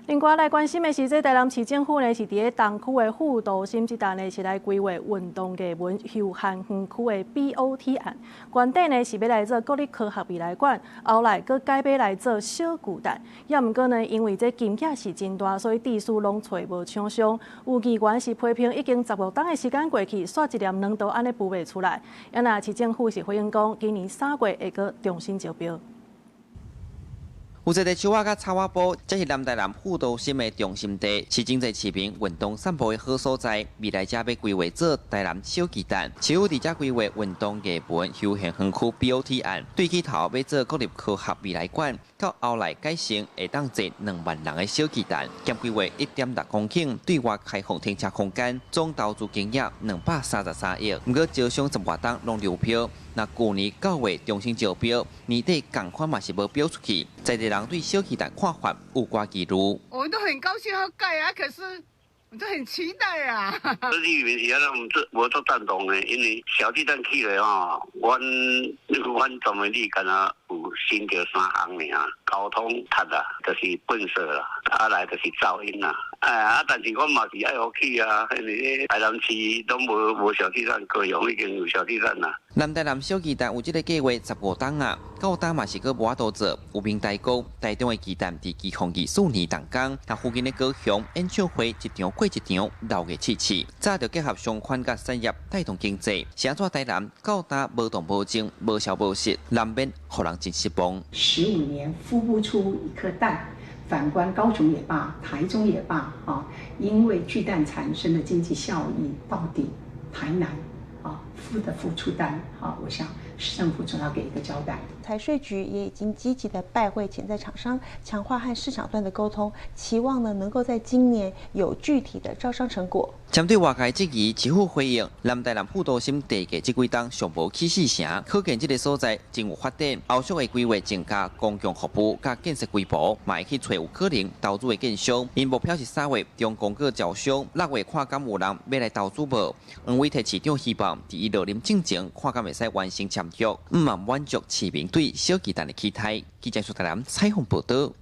另外来关心的是，这台南市政府呢是伫咧东区的副都心这站呢是来规划运动艺文休闲园区的 BOT 案，原底呢是要来做国立科学未来馆，后来佫改买来做小巨蛋。也毋过呢，因为这金额是真大，所以地数拢找无厂商。有议员是批评已经15档的时间过去，煞一粒两刀安尼补袂出来。也那市政府是回应讲，今年3月会佫重新招标。 有一个树仔甲草仔埔，这是南台南副都心的中心地，是经济市民运动散步的好所在。未来者要规划做台南小巨蛋，市府伫遮规划运动艺文休闲园区 BOT 案，对起头要做国立科学未来馆，到后来改成会当坐2万人的小巨蛋，兼规划1.6公顷对外开放停车空间，总投资金额233亿。不过招商10多档拢流标。 那去年9月重新招标，年底共款嘛是无标出去，在地人对小巨蛋看法有瓜记录。我们都很高兴要盖啊，可是我都很期待啊。你们是我做赞同的，因为小巨蛋去了吼，阮专门力敢若有新着3项尔，交通塔啊，就是建设啦，来就是噪音啦。 但是我嘛是爱好去啊，因为台南市拢无小巨蛋，高雄已经有小巨蛋啦。南台南小巨蛋有这个计划15档啊，9档嘛是个无法度做。有名代购台中的巨蛋伫2024年动工，那附近的高雄演唱会一场过一场，闹热气气。早着结合商圈甲产业带动经济，是安怎台南到达无动无静、无消无息，难免互人真失望。15年孵不出一颗蛋。 反观高雄也罢，台中也罢，因为巨蛋产生的经济效益，到底台南孵出蛋，我想市政府总要给一个交代。财税局也已经积极的拜会潜在厂商，强化和市场端的沟通，期望呢能够在今年有具体的招商成果。针对外界质疑，市府回应南台南副都心地价这几档尚无起死城，可见这个所在真有发展。后续的规划增加公共服务甲建设规模，嘛会去找有可能投资的建商。因目标是3月中公告招商，6月看敢有人要来投资无。黄伟提市长希望伫伊落任之前，看敢会使完成签约，毋茫满足市民对小巨蛋的期待。记者苏台南采访报道。